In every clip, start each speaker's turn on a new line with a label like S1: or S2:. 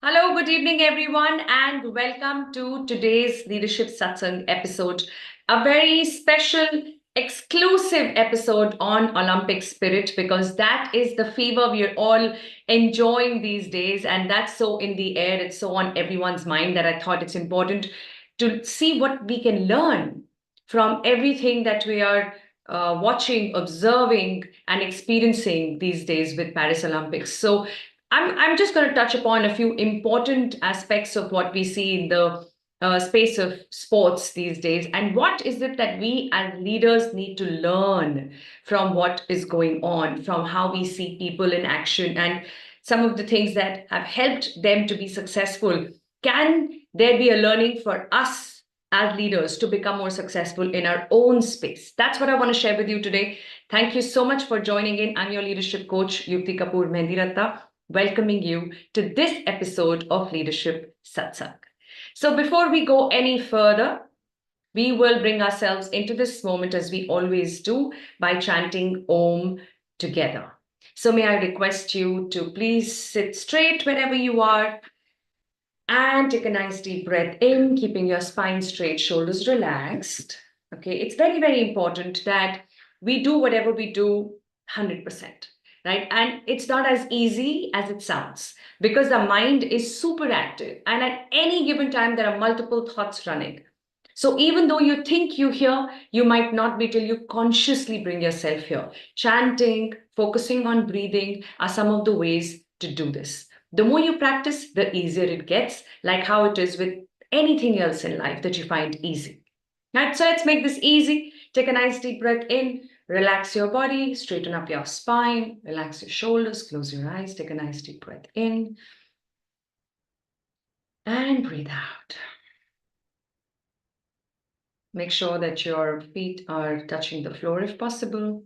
S1: Hello, good evening, everyone, and welcome to today's Leadership Satsang episode. A very special, exclusive episode on Olympic spirit because that is the fever we're all enjoying these days, and that's so in the air, it's so on everyone's mind that I thought it's important to see what we can learn from everything that we are watching, observing, and experiencing these days with Paris Olympics. So I'm just going to touch upon a few important aspects of what we see in the space of sports these days. And what is it that we as leaders need to learn from what is going on, from how we see people in action, and some of the things that have helped them to be successful? Can there be a learning for us as leaders to become more successful in our own space? That's what I want to share with you today. Thank you so much for joining in. I'm your leadership coach, Yukti Mehndiratta, welcoming you to this episode of Leadership Satsang. So, before we go any further, we will bring ourselves into this moment as we always do by chanting Om together. So, may I request you to please sit straight wherever you are and take a nice deep breath in, keeping your spine straight, shoulders relaxed. Okay, it's very, very important that we do whatever we do 100%, right? And it's not as easy as it sounds because the mind is super active. And at any given time, there are multiple thoughts running. So even though you think you hear, you might not be till you consciously bring yourself here. Chanting, focusing on breathing are some of the ways to do this. The more you practice, the easier it gets, like how it is with anything else in life that you find easy. Right, so let's make this easy. Take a nice deep breath in, relax your body, straighten up your spine, relax your shoulders, close your eyes, take a nice deep breath in, and breathe out. Make sure that your feet are touching the floor if possible.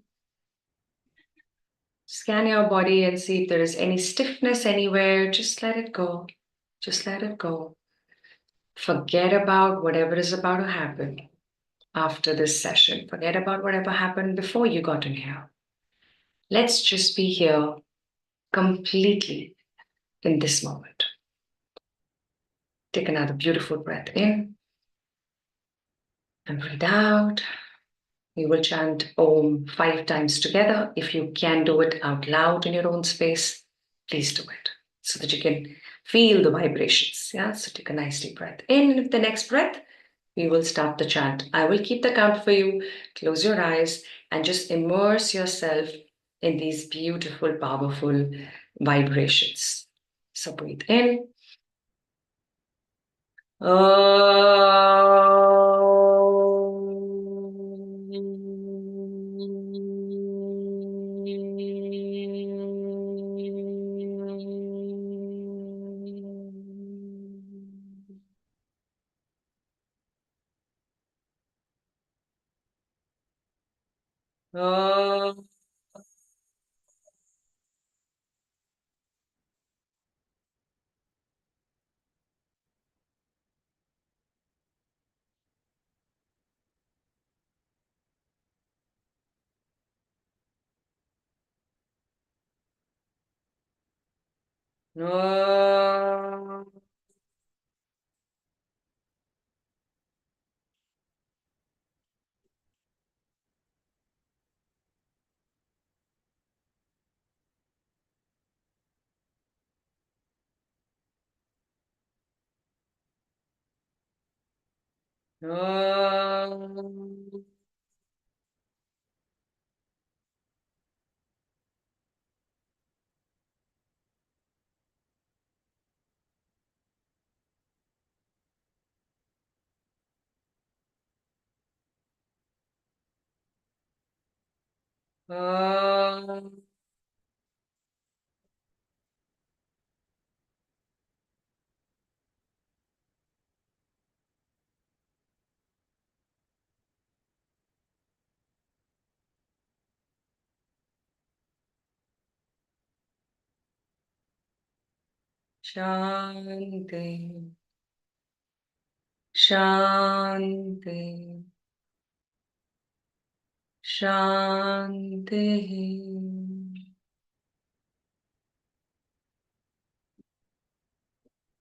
S1: Scan your body and see if there is any stiffness anywhere. Just let it go. Just let it go. Forget about whatever is about to happen after this session. Forget about whatever happened before you got in here. Let's just be here completely in this moment. Take another beautiful breath in and breathe out. We will chant Om 5 times together. If you can do it out loud in your own space, please do it so that you can feel the vibrations. Yeah, so take a nice deep breath in. And with the next breath, we will start the chant. I will keep the count for you. Close your eyes and just immerse yourself in these beautiful, powerful vibrations. So breathe in. Shanti, Shanti, Shanti.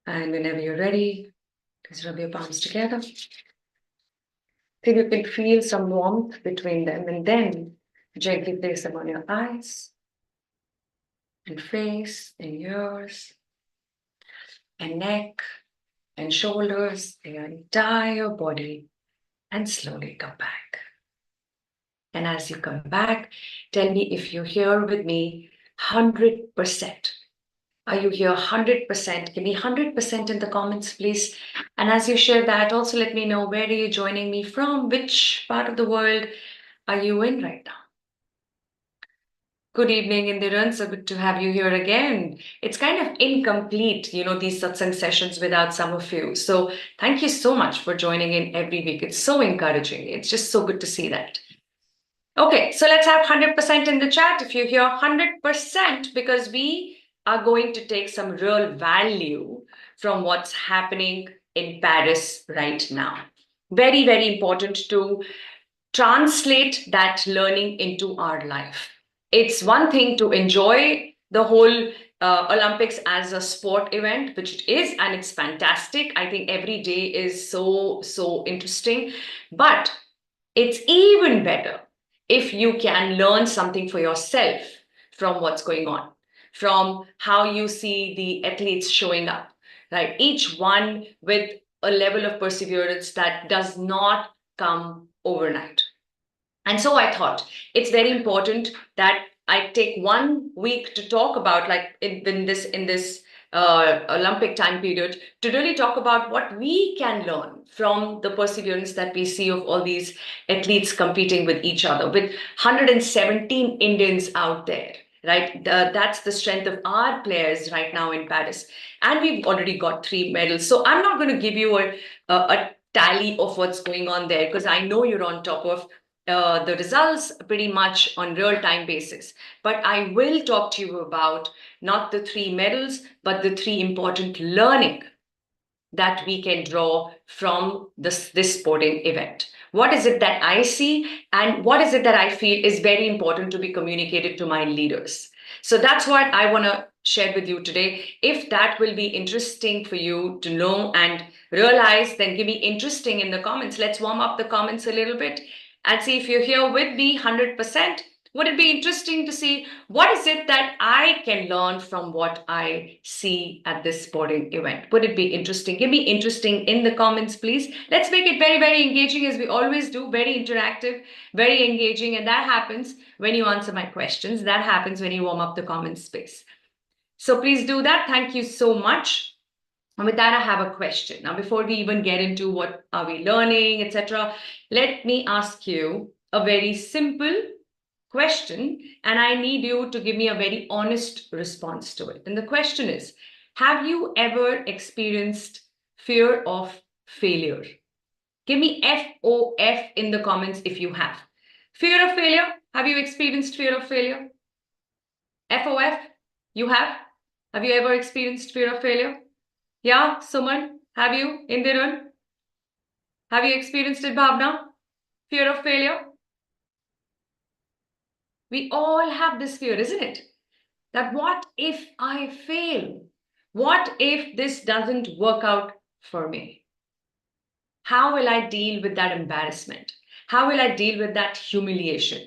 S1: And whenever you're ready, just rub your palms together. Till you can feel some warmth between them, and then gently place them on your eyes and face and ears and neck and shoulders, your entire body, and slowly come back. And as you come back, tell me if you're here with me 100%. Are you here 100%? Give me 100% in the comments, please. And as you share that, also let me know, where are you joining me from? Which part of the world are you in right now? Good evening, Indiran. So good to have you here again. It's kind of incomplete, these satsang sessions without some of you. So thank you so much for joining in every week. It's so encouraging. It's just so good to see that. Okay, so let's have 100% in the chat if you hear 100%, because we are going to take some real value from what's happening in Paris right now. Very, very important to translate that learning into our life. It's one thing to enjoy the whole Olympics as a sport event, which it is, and it's fantastic. I think every day is so, so interesting. But it's even better if you can learn something for yourself from what's going on, from how you see the athletes showing up, right? Each one with a level of perseverance that does not come overnight. And so I thought it's very important that I take 1 week to talk about, like in this Olympic time period, to really talk about what we can learn from the perseverance that we see of all these athletes competing with each other, with 117 Indians out there. Right, that's the strength of our players right now in Paris, and we've already got 3 medals. So I'm not going to give you a tally of what's going on there, because I know you're on top of the results pretty much on real-time basis. But I will talk to you about not the 3 medals, but the 3 important learning that we can draw from this sporting event. What is it that I see, and what is it that I feel is very important to be communicated to my leaders? So that's what I want to share with you today. If that will be interesting for you to know and realize, then give me interesting in the comments. Let's warm up the comments a little bit and see if you're here with me 100%. Would it be interesting to see what is it that I can learn from what I see at this sporting event? Would it be interesting? Give me interesting in the comments, please. Let's make it very, very engaging, as we always do, very interactive, very engaging. And that happens when you answer my questions. That happens when you warm up the comment space. So please do that. Thank you so much. And with that, I have a question. Now, before we even get into what are we learning, etc., let me ask you a very simple question, and I need you to give me a very honest response to it. And the question is, have you ever experienced fear of failure? Give me FOF in the comments if you have. Fear of failure? Have you experienced fear of failure? FOF? You have? Have you ever experienced fear of failure? Yeah, Suman, have you? Indiran? Have you experienced it, Bhavna? Fear of failure? We all have this fear, isn't it? That what if I fail? What if this doesn't work out for me? How will I deal with that embarrassment? How will I deal with that humiliation?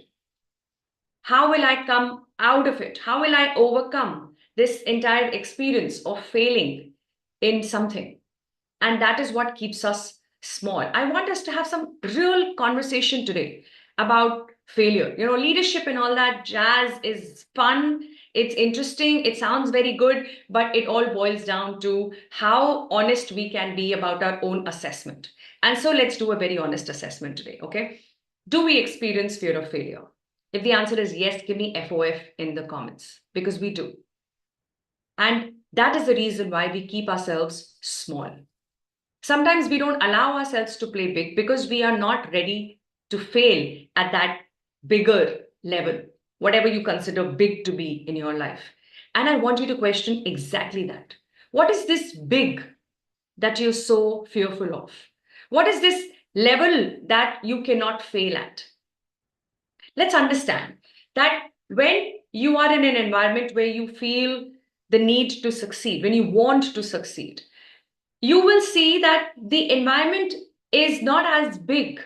S1: How will I come out of it? How will I overcome this entire experience of failing in something? And that is what keeps us small. I want us to have some real conversation today about failure. Leadership and all that jazz is fun. It's interesting. It sounds very good, but it all boils down to how honest we can be about our own assessment. And so let's do a very honest assessment today, okay? Do we experience fear of failure? If the answer is yes, give me FOF in the comments, because we do. And that is the reason why we keep ourselves small. Sometimes we don't allow ourselves to play big because we are not ready to fail at that bigger level, whatever you consider big to be in your life. And I want you to question exactly that. What is this big that you're so fearful of? What is this level that you cannot fail at? Let's understand that when you are in an environment where you feel the need to succeed, when you want to succeed, you will see that the environment is not as big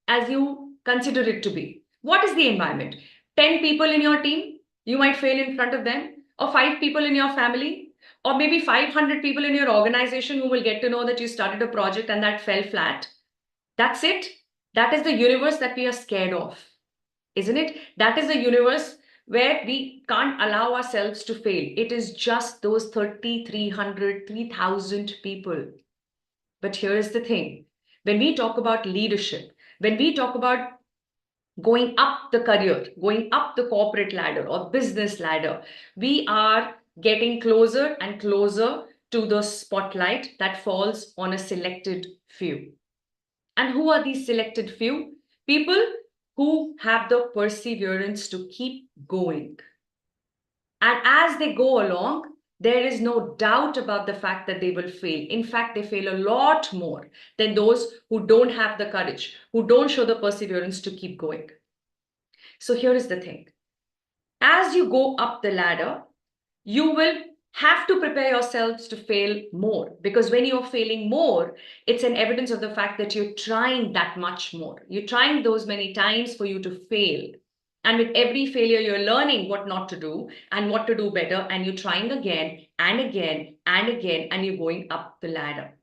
S1: as you consider it to be. What is the environment? 10 people in your team, you might fail in front of them, or 5 people in your family, or maybe 500 people in your organization who will get to know that you started a project and that fell flat. That's it. That is the universe that we are scared of, isn't it? That is the universe where we can't allow ourselves to fail. It is just those 30, 300, 3,000 people. But here is the thing. When we talk about leadership, when we talk about going up the career, going up the corporate ladder or business ladder, we are getting closer and closer to the spotlight that falls on a selected few. And who are these selected few? People who have the perseverance to keep going. And as they go along, there is no doubt about the fact that they will fail. In fact, they fail a lot more than those who don't have the courage, who don't show the perseverance to keep going. So here is the thing. As you go up the ladder, you will have to prepare yourselves to fail more, because when you're failing more, it's an evidence of the fact that you're trying that much more. You're trying those many times for you to fail. And with every failure, you're learning what not to do and what to do better. And you're trying again and again and again, and you're going up the ladder.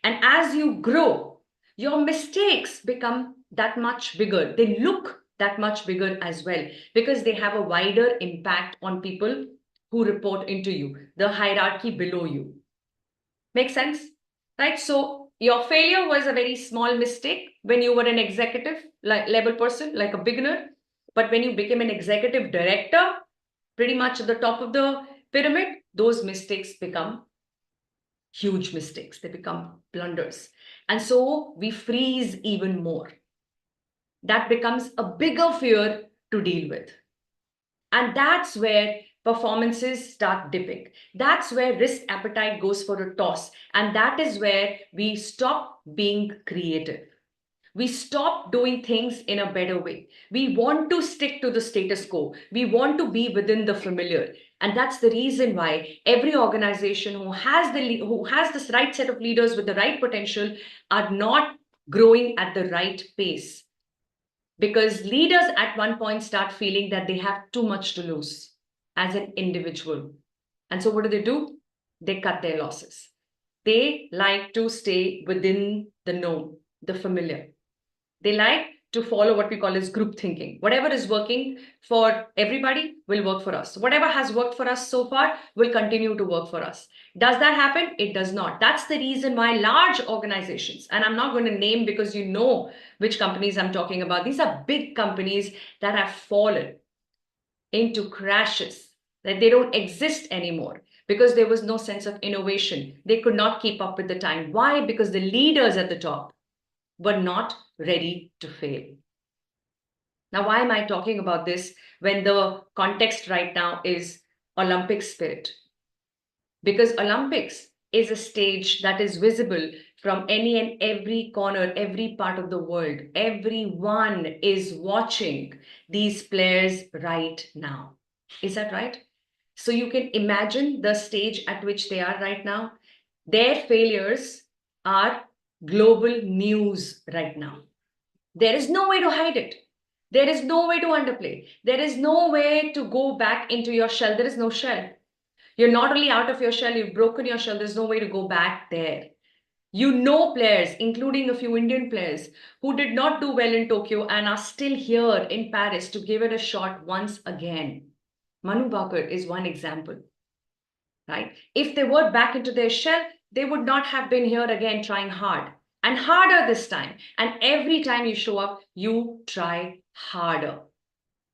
S1: And as you grow, your mistakes become that much bigger. They look that much bigger as well, because they have a wider impact on people who report into you, the hierarchy below you. Make sense? Right? So your failure was a very small mistake when you were an executive level person, like a beginner. But when you became an executive director, pretty much at the top of the pyramid, those mistakes become huge mistakes. They become blunders. And so we freeze even more. That becomes a bigger fear to deal with. And that's where performances start dipping. That's where risk appetite goes for a toss. And that is where we stop being creative. We stop doing things in a better way. We want to stick to the status quo. We want to be within the familiar. And that's the reason why every organization who has this right set of leaders with the right potential are not growing at the right pace. Because leaders at one point start feeling that they have too much to lose as an individual. And so what do? They cut their losses. They like to stay within the known, the familiar. They like to follow what we call as group thinking. Whatever is working for everybody will work for us. Whatever has worked for us so far will continue to work for us. Does that happen? It does not. That's the reason why large organizations, and I'm not going to name because you know which companies I'm talking about, these are big companies that have fallen into crashes, that they don't exist anymore because there was no sense of innovation. They could not keep up with the time. Why? Because the leaders at the top were not ready to fail. Now, why am I talking about this when the context right now is Olympic spirit? Because Olympics is a stage that is visible from any and every corner, every part of the world. Everyone is watching these players right now. Is that right? So you can imagine the stage at which they are right now. Their failures are global news right now. There is no way to hide it. There is no way to underplay. There is no way to go back into your shell. There is no shell. You're not only out of your shell, you've broken your shell. There's no way to go back there. You know players, including a few Indian players, who did not do well in Tokyo and are still here in Paris to give it a shot once again. Manu Bhaker is one example, right? If they were back into their shell, they would not have been here again trying hard and harder this time. And every time you show up, you try harder.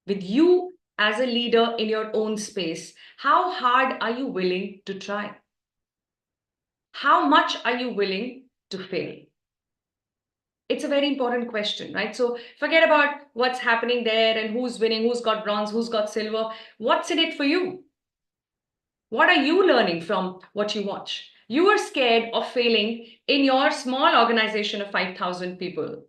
S1: With you as a leader in your own space, how hard are you willing to try? How much are you willing to fail? It's a very important question, right? So forget about what's happening there and who's winning, who's got bronze, who's got silver. What's in it for you? What are you learning from what you watch? You are scared of failing in your small organization of 5,000 people.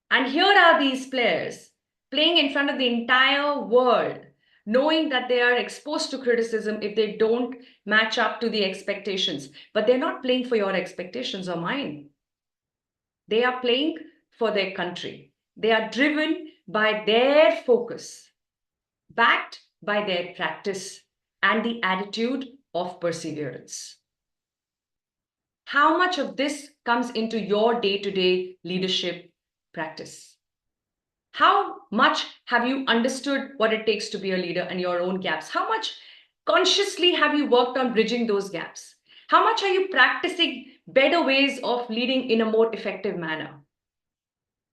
S1: And here are these players playing in front of the entire world, knowing that they are exposed to criticism if they don't match up to the expectations. But they're not playing for your expectations or mine. They are playing for their country. They are driven by their focus, backed by their practice and the attitude of perseverance. How much of this comes into your day-to-day leadership practice? How much have you understood what it takes to be a leader and your own gaps? How much consciously have you worked on bridging those gaps? How much are you practicing better ways of leading in a more effective manner?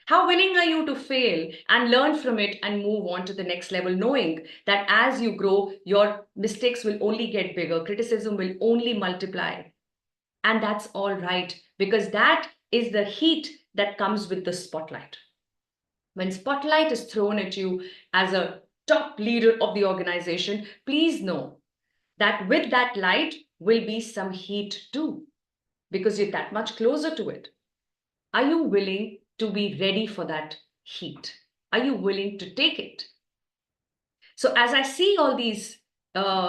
S1: How willing are you to fail and learn from it and move on to the next level, knowing that as you grow, your mistakes will only get bigger, criticism will only multiply. And that's all right, because that is the heat that comes with the spotlight. When spotlight is thrown at you as a top leader of the organization, please know that with that light will be some heat too, because you're that much closer to it. Are you willing to be ready for that heat? Are you willing to take it? So as I see all these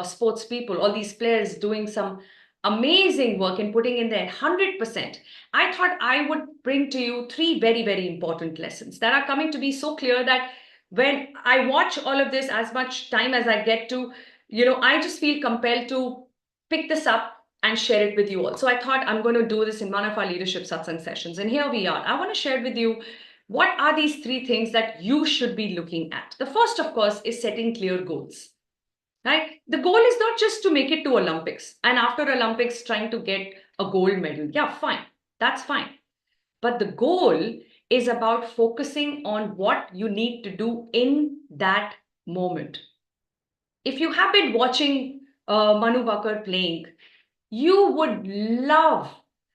S1: sports people, all these players doing some amazing work and putting in their 100%, I thought I would bring to you three very, very important lessons that are coming to be so clear that when I watch all of this, as much time as I get to, I just feel compelled to pick this up and share it with you all. So I thought I'm going to do this in one of our leadership satsang sessions. And here we are. I want to share with you what are these three things that you should be looking at. The first, of course, is setting clear goals. Right? The goal is not just to make it to Olympics and after Olympics trying to get a gold medal. Yeah, fine. That's fine. But the goal is about focusing on what you need to do in that moment. If you have been watching Manu Bakar playing, you would love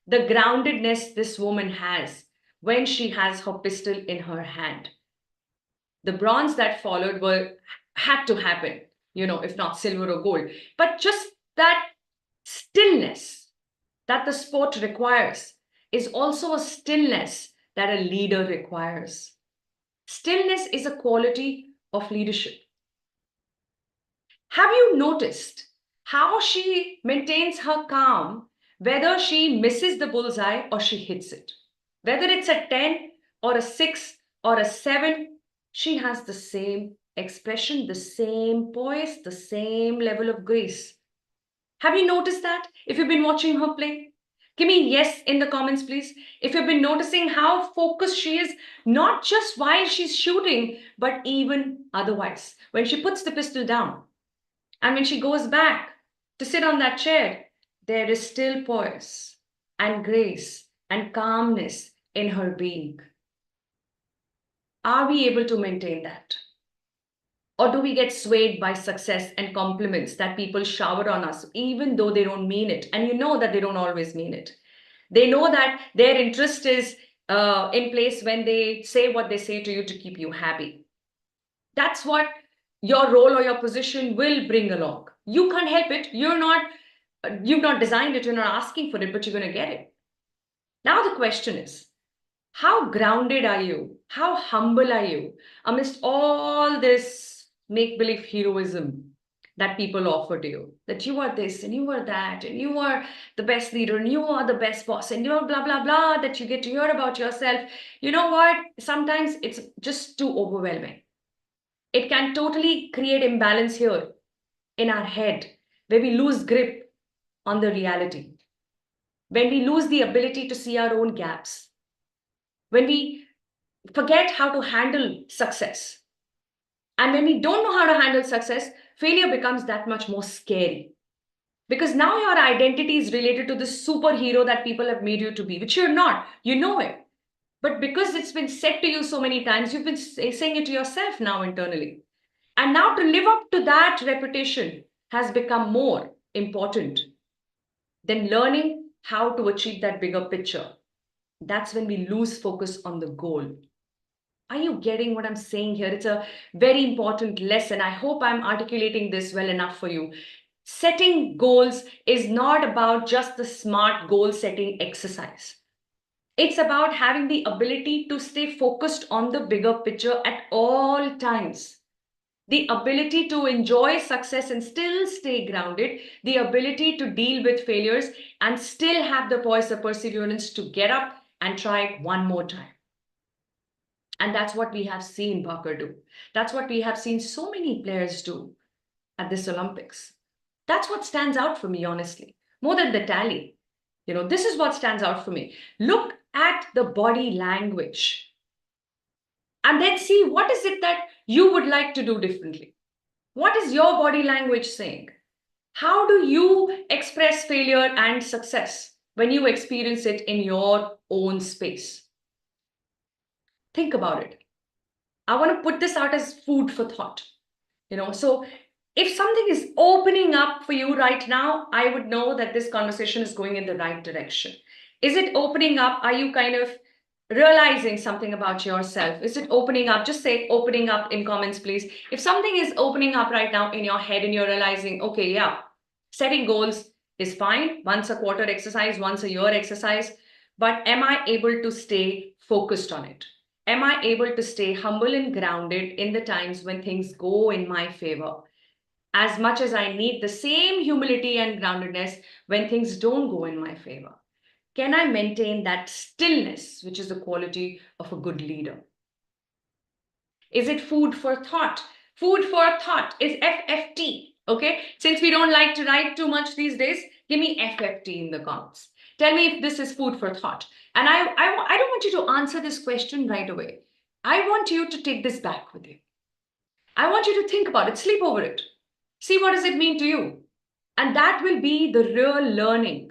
S1: the groundedness this woman has when she has her pistol in her hand. The bronze that followed had to happen, if not silver or gold. But just that stillness that the sport requires is also a stillness that a leader requires. Stillness is a quality of leadership. Have you noticed how she maintains her calm, whether she misses the bullseye or she hits it? Whether it's a 10 or a 6 or a 7, she has the same expression, the same poise, the same level of grace. Have you noticed that? If you've been watching her play, give me yes in the comments, please. If you've been noticing how focused she is, not just while she's shooting, but even otherwise. When she puts the pistol down and when she goes back to sit on that chair, there is still poise and grace and calmness in her being. Are we able to maintain that? Or do we get swayed by success and compliments that people shower on us, even though they don't mean it? And you know that they don't always mean it. They know that their interest is in place when they say what they say to you to keep you happy. That's what your role or your position will bring along. You can't help it. You've not designed it. You're not asking for it, but you're going to get it. Now the question is, how grounded are you? How humble are you amidst all this make-believe heroism that people offer to you? That you are this and you are that and you are the best leader and you are the best boss and you're blah, blah, blah, that you get to hear about yourself. You know what? Sometimes it's just too overwhelming. It can totally create imbalance here in our head where we lose grip on the reality, when we lose the ability to see our own gaps, when we forget how to handle success. And when we don't know how to handle success, failure becomes that much more scary. Because now your identity is related to the superhero that people have made you to be, which you're not. You know it. But because it's been said to you so many times, you've been saying it to yourself now internally. And now to live up to that reputation has become more important than learning how to achieve that bigger picture. That's when we lose focus on the goal. Are you getting what I'm saying here? It's a very important lesson. I hope I'm articulating this well enough for you. Setting goals is not about just the smart goal setting exercise. It's about having the ability to stay focused on the bigger picture at all times. the ability to enjoy success and still stay grounded, the ability to deal with failures and still have the poise, the perseverance to get up and try it one more time. And that's what we have seen Barker do. That's what we have seen so many players do at this Olympics. That's what stands out for me, honestly, more than the tally. This is what stands out for me. Look at the body language and then see what is it that you would like to do differently. What is your body language saying? How do you express failure and success when you experience it in your own space? Think about it. I want to put this out as food for thought. So if something is opening up for you right now, I would know that this conversation is going in the right direction. Is it opening up? Are you kind of realizing something about yourself? Is it opening up? Just say opening up in comments, please. If something is opening up right now in your head and you're realizing, okay, yeah, setting goals is fine. Once a quarter exercise, once a year exercise. But am I able to stay focused on it? Am I able to stay humble and grounded in the times when things go in my favor? As much as I need the same humility and groundedness when things don't go in my favor. Can I maintain that stillness, which is the quality of a good leader? Is it food for thought? Food for thought is FFT. Okay. Since we don't like to write too much these days, give me FFT in the comments. Tell me if this is food for thought. And I don't want you to answer this question right away. I want you to take this back with you. I want you to think about it, sleep over it. See what does it mean to you? And that will be the real learning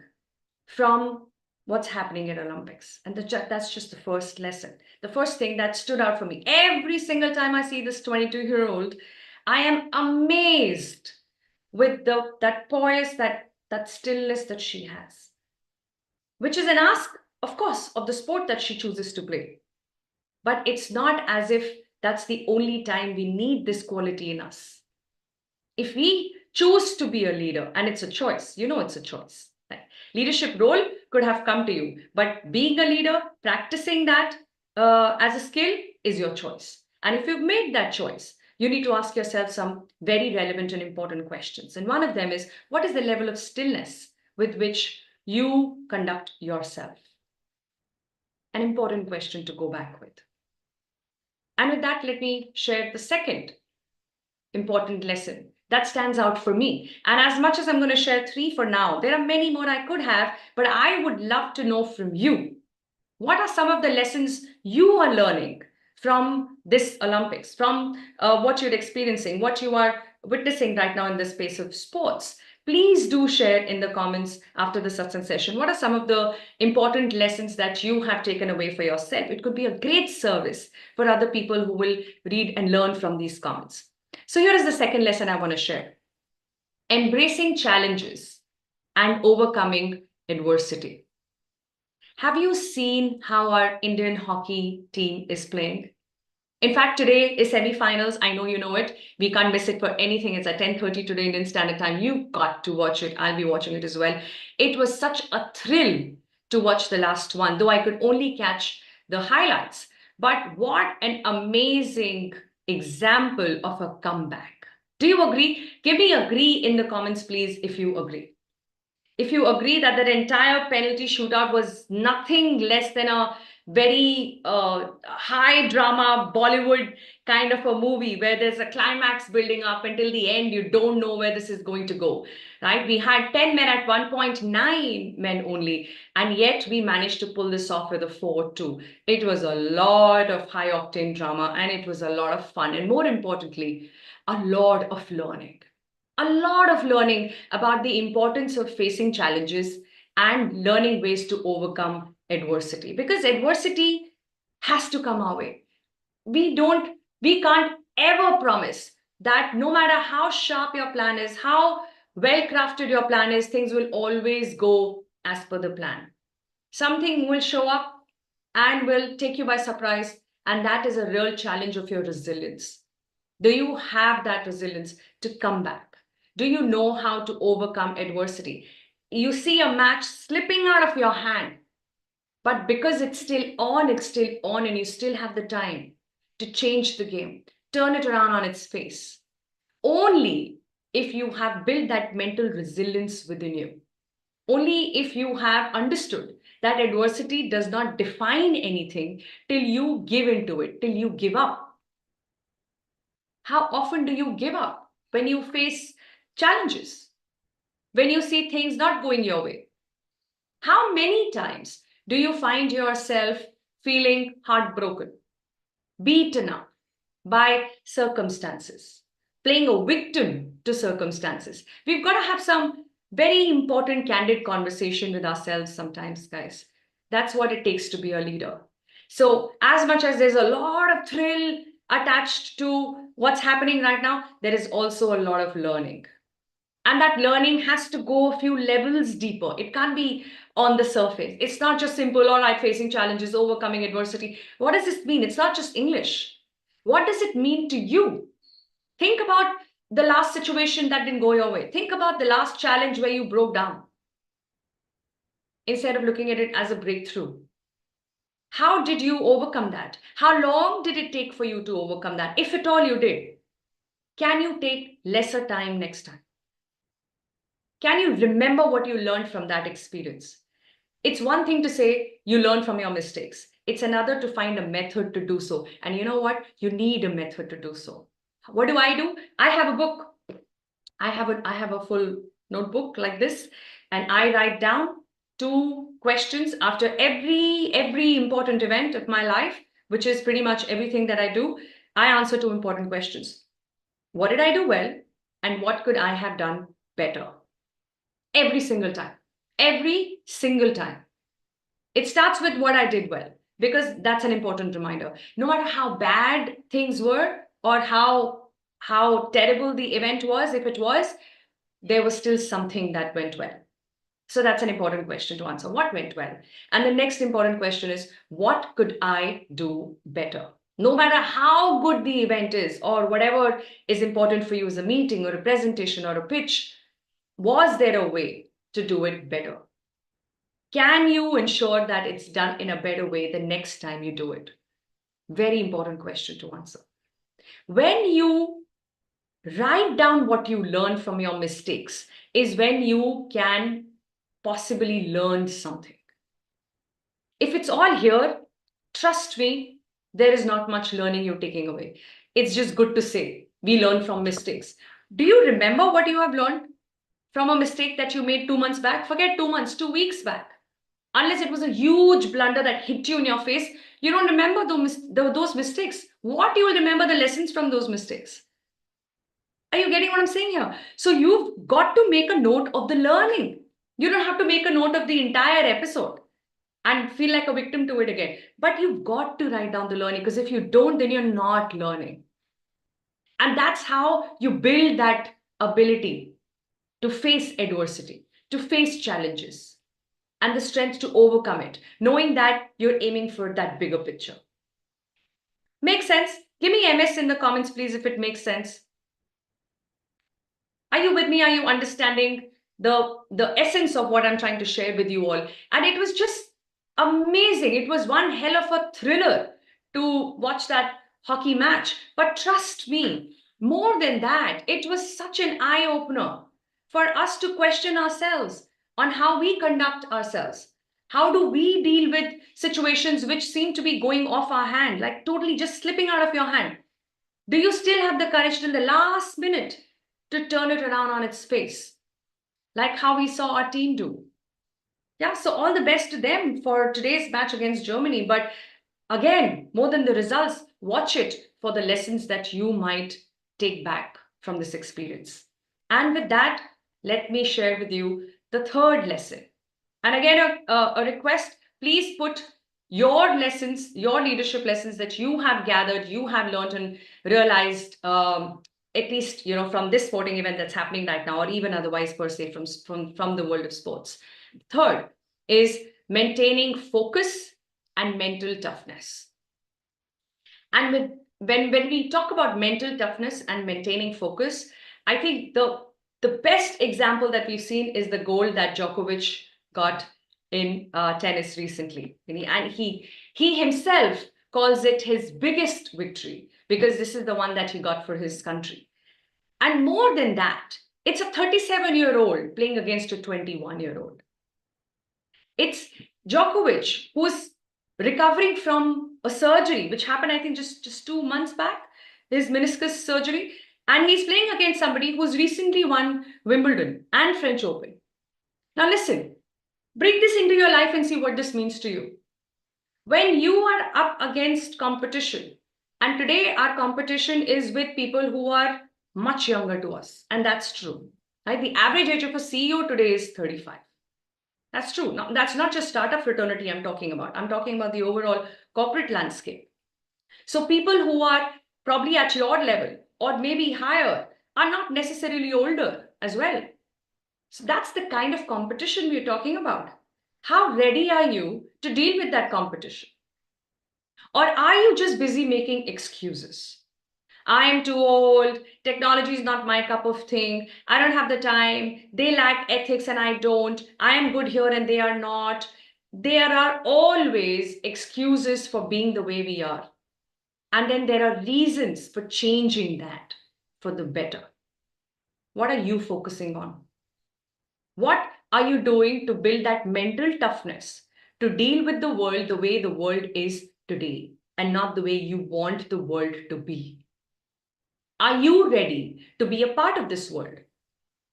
S1: from what's happening at Olympics. And that's just the first lesson. The first thing that stood out for me. Every single time I see this 22-year-old, I am amazed with that poise, that stillness that she has, which is an ask, of course, of the sport that she chooses to play. But it's not as if that's the only time we need this quality in us. If we choose to be a leader, and it's a choice, it's a choice. Leadership role could have come to you, but being a leader, practicing that as a skill is your choice. And if you've made that choice, you need to ask yourself some very relevant and important questions. And one of them is, what is the level of stillness with which you conduct yourself? An important question to go back with. And with that, let me share the second important lesson that stands out for me. And as much as I'm going to share 3 for now, there are many more I could have, but I would love to know from you. What are some of the lessons you are learning from this Olympics, from what you're experiencing, what you are witnessing right now in the space of sports? Please do share in the comments after the satsang session. What are some of the important lessons that you have taken away for yourself? It could be a great service for other people who will read and learn from these comments. So here is the second lesson I want to share. Embracing challenges and overcoming adversity. Have you seen how our Indian hockey team is playing? In fact, today is semi-finals. I know you know it. We can't miss it for anything. It's at 10:30 today Indian Standard Time. You've got to watch it. I'll be watching it as well. It was such a thrill to watch the last one, though I could only catch the highlights. But what an amazing example of a comeback. Do you agree? Give me agree in the comments, please, if you agree. If you agree that that entire penalty shootout was nothing less than a very high drama Bollywood kind of a movie where there's a climax building up until the end, you don't know where this is going to go, right? We had 10 men at 1.9 men only, and yet we managed to pull this off with a 4-2. It was a lot of high octane drama and it was a lot of fun, and more importantly, a lot of learning. A lot of learning about the importance of facing challenges and learning ways to overcome adversity, because adversity has to come our way. We can't ever promise that no matter how sharp your plan is, how well crafted your plan is, things will always go as per the plan. Something will show up and will take you by surprise, and that is a real challenge of your resilience. Do you have that resilience to come back? Do you know how to overcome adversity? You see a match slipping out of your hand, but because it's still on, and you still have the time to change the game, turn it around on its face. only if you have built that mental resilience within you. Only if you have understood that adversity does not define anything till you give into it, till you give up. How often do you give up when you face challenges? When you see things not going your way? How many times do you find yourself feeling heartbroken, beaten up by circumstances, playing a victim to circumstances? We've got to have some very important, candid conversation with ourselves sometimes, guys. That's what it takes to be a leader. So, as much as there's a lot of thrill attached to what's happening right now, there is also a lot of learning. And that learning has to go a few levels deeper. It can't be on the surface. It's not just simple, all right, facing challenges, overcoming adversity. What does this mean? It's not just English. What does it mean to you? Think about the last situation that didn't go your way. Think about the last challenge where you broke down instead of looking at it as a breakthrough. How did you overcome that? How long did it take for you to overcome that? If at all you did, can you take lesser time next time? Can you remember what you learned from that experience? It's one thing to say you learn from your mistakes. It's another to find a method to do so. And you know what? You need a method to do so. What do? I have a book. I have a full notebook like this, and I write down 2 questions after every important event of my life, which is pretty much everything that I do. I answer 2 important questions. What did I do well? And what could I have done better? Every single time. Every single time. It starts with what I did well, because that's an important reminder. No matter how bad things were or how terrible the event was, if it was, there was still something that went well. So that's an important question to answer. What went well? And the next important question is, what could I do better? No matter how good the event is or whatever is important for you as a meeting or a presentation or a pitch, was there a way to do it better? Can you ensure that it's done in a better way the next time you do it? Very important question to answer. When you write down what you learned from your mistakes, is when you can possibly learn something. If it's all here, trust me, there is not much learning you're taking away. It's just good to say, we learn from mistakes. Do you remember what you have learned from a mistake that you made 2 months back? Forget 2 months, 2 weeks back. Unless it was a huge blunder that hit you in your face, you don't remember those mistakes. What you will remember the lessons from those mistakes. Are you getting what I'm saying here? So you've got to make a note of the learning. You don't have to make a note of the entire episode and feel like a victim to it again. But you've got to write down the learning, because if you don't, then you're not learning. And that's how you build that ability to face adversity, to face challenges, and the strength to overcome it, knowing that you're aiming for that bigger picture. Makes sense? Give me MS in the comments, please, if it makes sense. Are you with me? Are you understanding the essence of what I'm trying to share with you all? And it was just amazing. It was one hell of a thriller to watch that hockey match. But trust me, more than that, it was such an eye-opener for us to question ourselves on how we conduct ourselves. How do we deal with situations which seem to be going off our hand, like totally just slipping out of your hand? Do you still have the courage till the last minute to turn it around on its face, like how we saw our team do? Yeah, so all the best to them for today's match against Germany. But again, more than the results, watch it for the lessons that you might take back from this experience. And with that, let me share with you the third lesson. And again, a request, please put your lessons, your leadership lessons that you have gathered, you have learned and realized, at least, from this sporting event that's happening right now, or even otherwise per se from the world of sports. Third is maintaining focus and mental toughness. And when we talk about mental toughness and maintaining focus, I think the best example that we've seen is the goal that Djokovic got in tennis recently. And he himself calls it his biggest victory, because this is the one that he got for his country. And more than that, it's a 37-year-old playing against a 21-year-old. It's Djokovic, who's recovering from a surgery, which happened, I think, just 2 months back, his meniscus surgery. And he's playing against somebody who's recently won Wimbledon and French Open. Now, listen, bring this into your life and see what this means to you. When you are up against competition, and today our competition is with people who are much younger to us, and that's true. Right? The average age of a CEO today is 35. That's true. Now, that's not just startup fraternity I'm talking about. I'm talking about the overall corporate landscape. So people who are probably at your level or maybe higher are not necessarily older as well. So that's the kind of competition we're talking about. How ready are you to deal with that competition? Or are you just busy making excuses? I am too old, technology is not my cup of thing, I don't have the time, they lack ethics and I don't, I am good here and they are not. There are always excuses for being the way we are. And then there are reasons for changing that for the better. What are you focusing on? What are you doing to build that mental toughness to deal with the world the way the world is today and not the way you want the world to be? Are you ready to be a part of this world?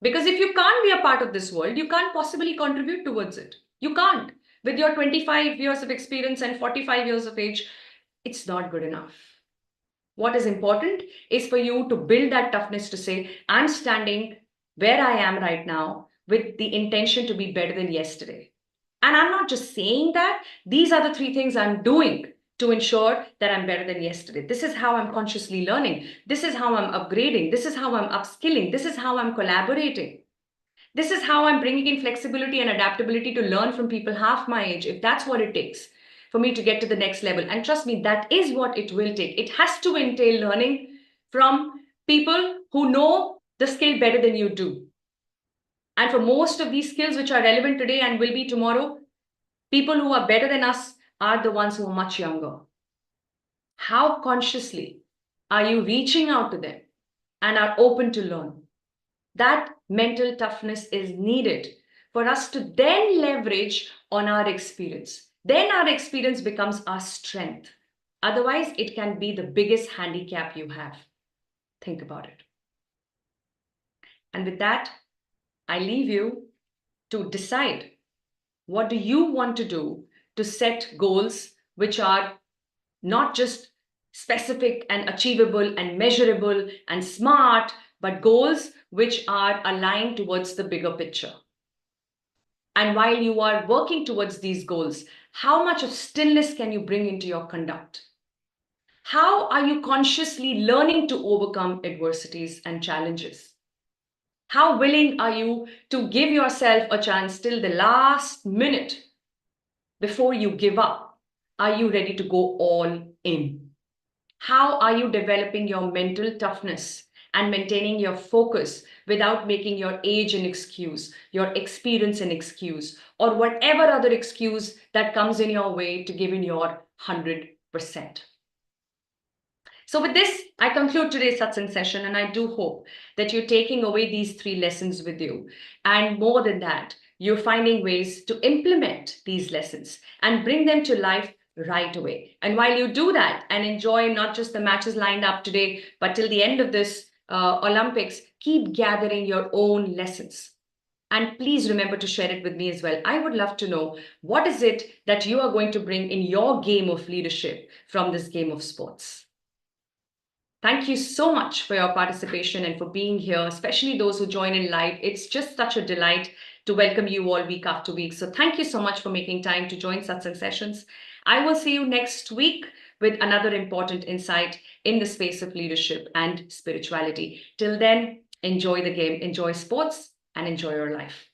S1: Because if you can't be a part of this world, you can't possibly contribute towards it. You can't. With your 25 years of experience and 45 years of age, it's not good enough. What is important is for you to build that toughness to say, I'm standing where I am right now with the intention to be better than yesterday. And I'm not just saying that, these are the 3 things I'm doing to ensure that I'm better than yesterday. This is how I'm consciously learning. This is how I'm upgrading. This is how I'm upskilling. This is how I'm collaborating. This is how I'm bringing in flexibility and adaptability to learn from people half my age, if that's what it takes for me to get to the next level. And trust me, that is what it will take. It has to entail learning from people who know the skill better than you do. And for most of these skills which are relevant today and will be tomorrow, people who are better than us are the ones who are much younger. How consciously are you reaching out to them and are open to learn? That mental toughness is needed for us to then leverage on our experience. Then our experience becomes our strength. Otherwise, it can be the biggest handicap you have. Think about it. And with that, I leave you to decide, what do you want to do to set goals which are not just specific and achievable and measurable and smart, but goals which are aligned towards the bigger picture. And while you are working towards these goals, how much of stillness can you bring into your conduct? How are you consciously learning to overcome adversities and challenges? How willing are you to give yourself a chance till the last minute before you give up? Are you ready to go all in? How are you developing your mental toughness and maintaining your focus without making your age an excuse, your experience an excuse, or whatever other excuse that comes in your way to give in your 100%? So with this, I conclude today's satsang session, and I do hope that you're taking away these 3 lessons with you. And more than that, you're finding ways to implement these lessons and bring them to life right away. And while you do that and enjoy not just the matches lined up today, but till the end of this Olympics, keep gathering your own lessons. And please remember to share it with me as well. I would love to know, what is it that you are going to bring in your game of leadership from this game of sports? Thank you so much for your participation and for being here, especially those who join in live. It's just such a delight to welcome you all week after week. So thank you so much for making time to join satsang sessions. I will see you next week with another important insight in the space of leadership and spirituality. Till then, enjoy the game, enjoy sports, and enjoy your life.